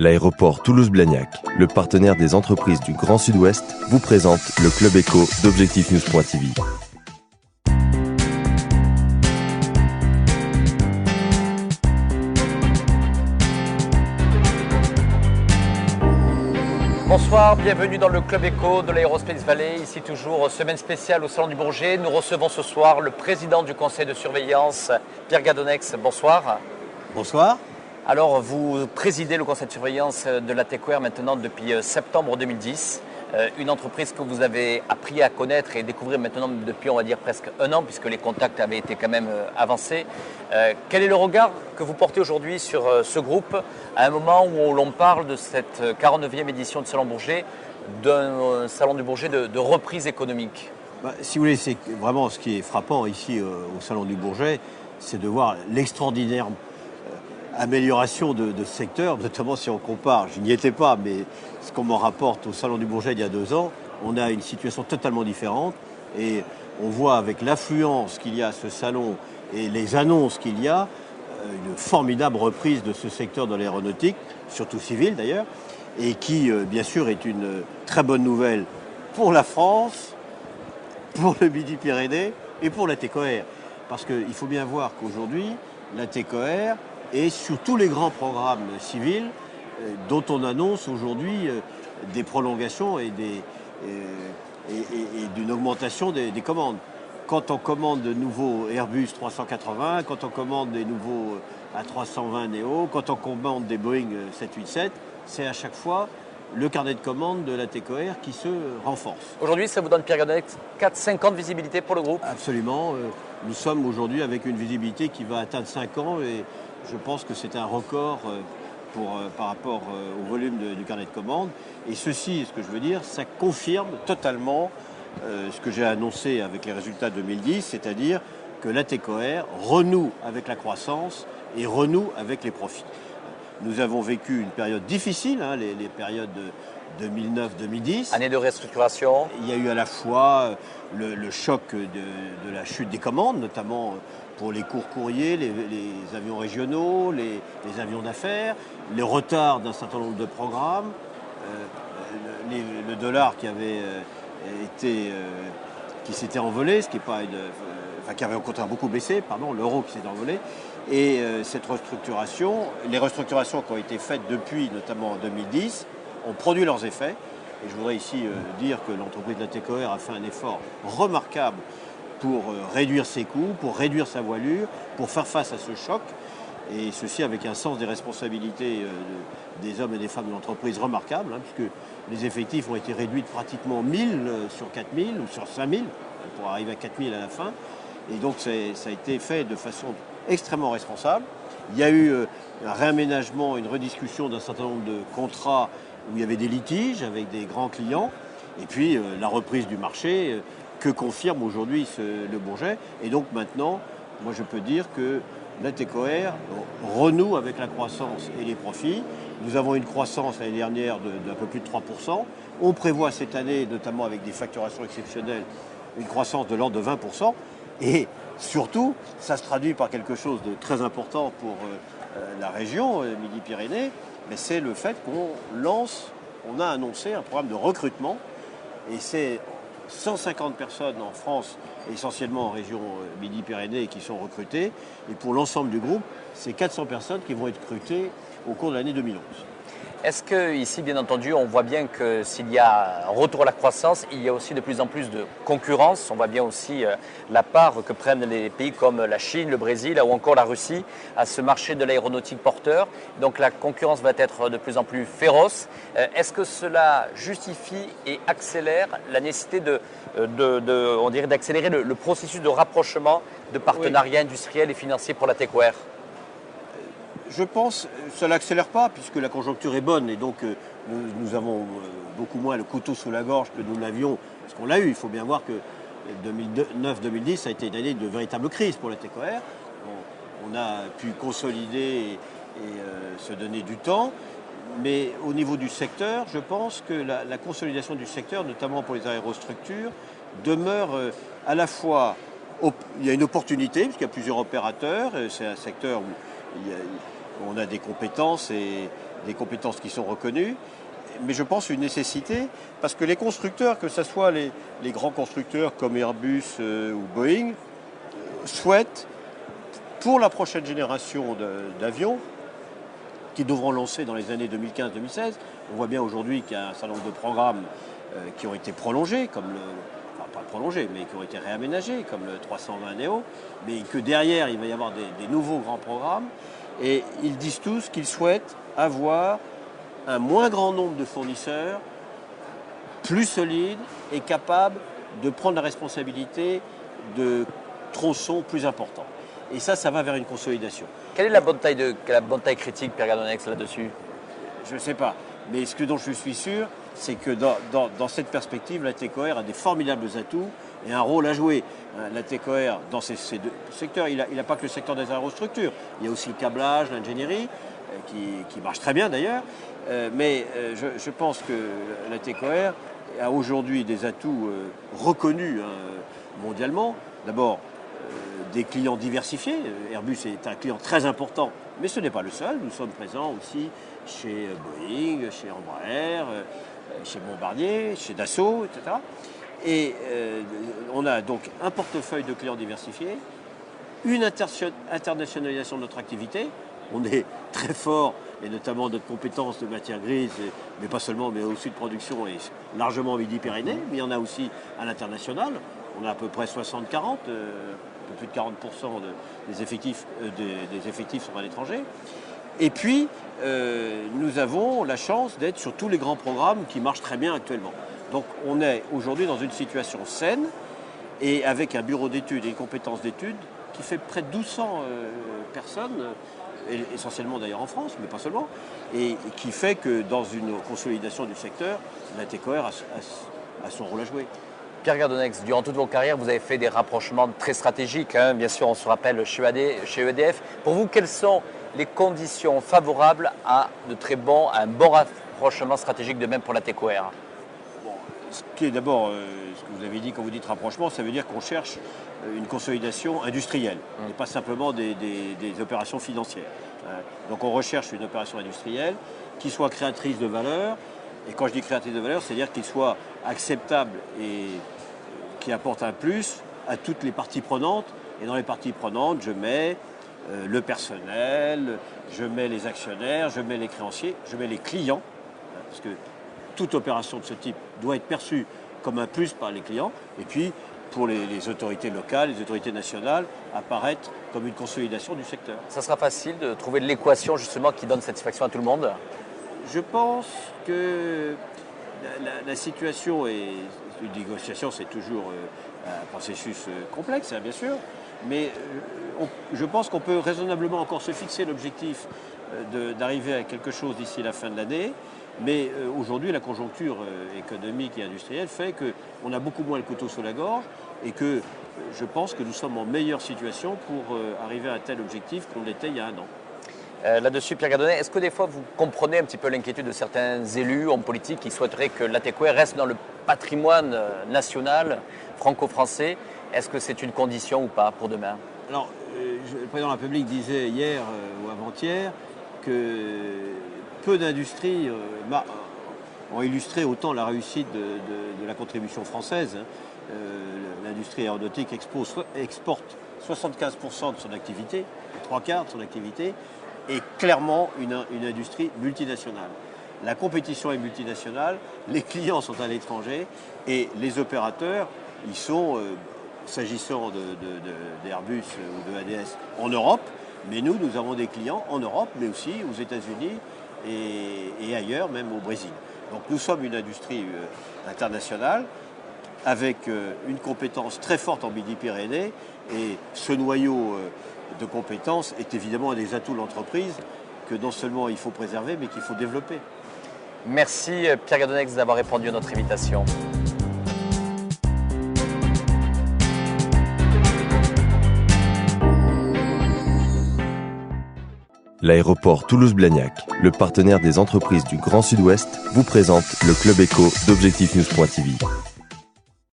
L'aéroport Toulouse-Blagnac, le partenaire des entreprises du Grand Sud-Ouest, vous présente le Club Éco d'Objectif-News.tv. Bonsoir, bienvenue dans le Club Éco de l'Aerospace Valley. Ici toujours, semaine spéciale au Salon du Bourget. Nous recevons ce soir le président du conseil de surveillance, Pierre Gadonex. Bonsoir. Bonsoir. Alors, vous présidez le conseil de surveillance de la TECOR maintenant depuis septembre 2010. Une entreprise que vous avez appris à connaître et découvrir maintenant depuis, on va dire, presque un an, puisque les contacts avaient été quand même avancés. Quel est le regard que vous portez aujourd'hui sur ce groupe, à un moment où l'on parle de cette 49e édition de Salon Bourget, d'un Salon du Bourget de reprise économique? Si vous voulez, c'est vraiment ce qui est frappant ici au Salon du Bourget, c'est de voir l'extraordinaire amélioration de ce secteur, notamment si on compare, je n'y étais pas, mais ce qu'on m'en rapporte au Salon du Bourget il y a 2 ans, on a une situation totalement différente et on voit avec l'affluence qu'il y a à ce salon et les annonces qu'il y a, une formidable reprise de ce secteur de l'aéronautique, surtout civile d'ailleurs, et qui bien sûr est une très bonne nouvelle pour la France, pour le Midi-Pyrénées et pour la TECOR. Parce qu'il faut bien voir qu'aujourd'hui, la TECOR et sur tous les grands programmes civils dont on annonce aujourd'hui des prolongations et d'une augmentation des commandes. Quand on commande de nouveaux Airbus 380, quand on commande des nouveaux A320 Neo, quand on commande des Boeing 787, c'est à chaque fois le carnet de commandes de la TECOR qui se renforce. Aujourd'hui, ça vous donne, Pierre Gadonex, 4-5 ans de visibilité pour le groupe? Absolument. Nous sommes aujourd'hui avec une visibilité qui va atteindre 5 ans et je pense que c'est un record par rapport au volume du carnet de commandes. Et ceci, ce que je veux dire, ça confirme totalement ce que j'ai annoncé avec les résultats de 2010, c'est-à-dire que la TECOR renoue avec la croissance et renoue avec les profits. Nous avons vécu une période difficile, les périodes de 2009-2010. Année de restructuration. Il y a eu à la fois le choc de la chute des commandes, notamment pour les courts courriers, les avions régionaux, les avions d'affaires, les retards d'un certain nombre de programmes, le dollar qui avait qui s'était envolé, ce qui est pas qui avait au contraire beaucoup baissé, l'euro qui s'est envolé. Et cette restructuration, les restructurations qui ont été faites depuis, notamment en 2010, ont produit leurs effets. Et je voudrais ici dire que l'entreprise de la TECOR a fait un effort remarquable pour réduire ses coûts, pour réduire sa voilure, pour faire face à ce choc. Et ceci avec un sens des responsabilités des hommes et des femmes de l'entreprise remarquable, puisque les effectifs ont été réduits de pratiquement 1000 sur 4000 ou sur 5000, pour arriver à 4000 à la fin. Et donc ça a été fait de façon extrêmement responsable. Il y a eu un réaménagement, une rediscussion d'un certain nombre de contrats où il y avait des litiges avec des grands clients. Et puis la reprise du marché que confirme aujourd'hui le Bourget. Et donc maintenant, moi je peux dire que la TECOR renoue avec la croissance et les profits. Nous avons une croissance l'année dernière d'un peu plus de 3%. On prévoit cette année, notamment avec des facturations exceptionnelles, une croissance de l'ordre de 20%. Et surtout, ça se traduit par quelque chose de très important pour la région Midi-Pyrénées, mais c'est le fait on a annoncé un programme de recrutement, et c'est 150 personnes en France, essentiellement en région Midi-Pyrénées, qui sont recrutées, et pour l'ensemble du groupe, c'est 400 personnes qui vont être recrutées au cours de l'année 2011. Est-ce qu'ici, bien entendu, on voit bien que s'il y a un retour à la croissance, il y a aussi de plus en plus de concurrence. On voit bien aussi la part que prennent les pays comme la Chine, le Brésil ou encore la Russie à ce marché de l'aéronautique porteur. Donc la concurrence va être de plus en plus féroce. Est-ce que cela justifie et accélère la nécessité d'accélérer le processus de rapprochement de partenariats industriels et financiers pour la TECOR? Je pense que ça ne l'accélère pas puisque la conjoncture est bonne et donc nous avons beaucoup moins le couteau sous la gorge que nous l'avions, parce qu'on l'a eu. Il faut bien voir que 2009-2010 ça a été une année de véritable crise pour la TECOR. On a pu consolider et se donner du temps, mais au niveau du secteur, je pense que la consolidation du secteur, notamment pour les aérostructures, demeure à la fois... Il y a une opportunité puisqu'il y a plusieurs opérateurs, c'est un secteur où on a des compétences et des compétences qui sont reconnues, mais je pense une nécessité, parce que les constructeurs, que ce soit les grands constructeurs comme Airbus ou Boeing, souhaitent, pour la prochaine génération d'avions, qui devront lancer dans les années 2015-2016, on voit bien aujourd'hui qu'il y a un certain nombre de programmes qui ont été prolongés, comme pas prolongés, mais qui ont été réaménagés, comme le 320 Neo, mais que derrière, il va y avoir des nouveaux grands programmes. Et ils disent tous qu'ils souhaitent avoir un moins grand nombre de fournisseurs, plus solides et capables de prendre la responsabilité de tronçons plus importants. Et ça va vers une consolidation. Quelle est la bonne taille critique, Pierre Gardonex, là-dessus? Je ne sais pas. Mais ce dont je suis sûr, c'est que dans cette perspective, la TECOR a des formidables atouts et un rôle à jouer. La TECOR, dans ces deux secteurs, il n'a pas que le secteur des aérostructures. Il y a aussi le câblage, l'ingénierie, qui marche très bien d'ailleurs. Mais je pense que la TECOR a aujourd'hui des atouts reconnus mondialement. D'abord, des clients diversifiés. Airbus est un client très important, mais ce n'est pas le seul. Nous sommes présents aussi chez Boeing, chez Embraer, chez Bombardier, chez Dassault, etc. Et on a donc un portefeuille de clients diversifiés, une internationalisation de notre activité. On est très fort, et notamment notre compétence de matières grises, mais pas seulement, mais aussi de production, est largement en Midi-Pyrénées, mais il y en a aussi à l'international. On a à peu près 60-40, un peu plus de 40% des effectifs sont à l'étranger. Et puis, nous avons la chance d'être sur tous les grands programmes qui marchent très bien actuellement. Donc on est aujourd'hui dans une situation saine et avec un bureau d'études et une compétence d'études qui fait près de 1200 personnes, essentiellement d'ailleurs en France, mais pas seulement, et qui fait que dans une consolidation du secteur, la TECOR a son rôle à jouer. Pierre Gardonex, durant toute votre carrière, vous avez fait des rapprochements très stratégiques. Bien sûr, on se rappelle chez EDF. Pour vous, quelles sont les conditions favorables à un bon rapprochement stratégique, de même pour la TECOR? Ce qui est d'abord, ce que vous avez dit quand vous dites rapprochement, ça veut dire qu'on cherche une consolidation industrielle et pas simplement des opérations financières. Donc on recherche une opération industrielle qui soit créatrice de valeur. Et quand je dis créatrice de valeur, c'est-à-dire qu'il soit acceptable et qui apporte un plus à toutes les parties prenantes. Et dans les parties prenantes, je mets le personnel, je mets les actionnaires, je mets les créanciers, je mets les clients, parce que toute opération de ce type doit être perçue comme un plus par les clients. Et puis, pour les autorités locales, les autorités nationales, apparaître comme une consolidation du secteur. Ça sera facile de trouver l'équation justement qui donne satisfaction à tout le monde? Je pense que la situation est... Une négociation, c'est toujours un processus complexe, bien sûr, mais je pense qu'on peut raisonnablement encore se fixer l'objectif d'arriver à quelque chose d'ici la fin de l'année. Mais aujourd'hui, la conjoncture économique et industrielle fait qu'on a beaucoup moins le couteau sous la gorge et que je pense que nous sommes en meilleure situation pour arriver à un tel objectif qu'on l'était il y a un an. Là-dessus, Pierre Gardonex, est-ce que des fois vous comprenez un petit peu l'inquiétude de certains élus, hommes politiques qui souhaiteraient que la TECOR reste dans le patrimoine national franco-français? Est-ce que c'est une condition ou pas pour demain? Alors, le président de la République disait hier ou avant-hier que peu d'industries ont illustré autant la réussite de la contribution française. L'industrie aéronautique exporte 75% de son activité, 3/4 de son activité, est clairement une industrie multinationale. La compétition est multinationale, les clients sont à l'étranger et les opérateurs, ils sont, s'agissant d'Airbus ou de ADS, en Europe, mais nous avons des clients en Europe, mais aussi aux États-Unis et ailleurs, même au Brésil. Donc nous sommes une industrie internationale avec une compétence très forte en Midi-Pyrénées et ce noyau de compétences est évidemment un des atouts de l'entreprise que non seulement il faut préserver, mais qu'il faut développer. Merci Pierre Gardonex d'avoir répondu à notre invitation. L'aéroport Toulouse-Blagnac, le partenaire des entreprises du Grand Sud-Ouest, vous présente le Club Éco d'Objectif News.tv.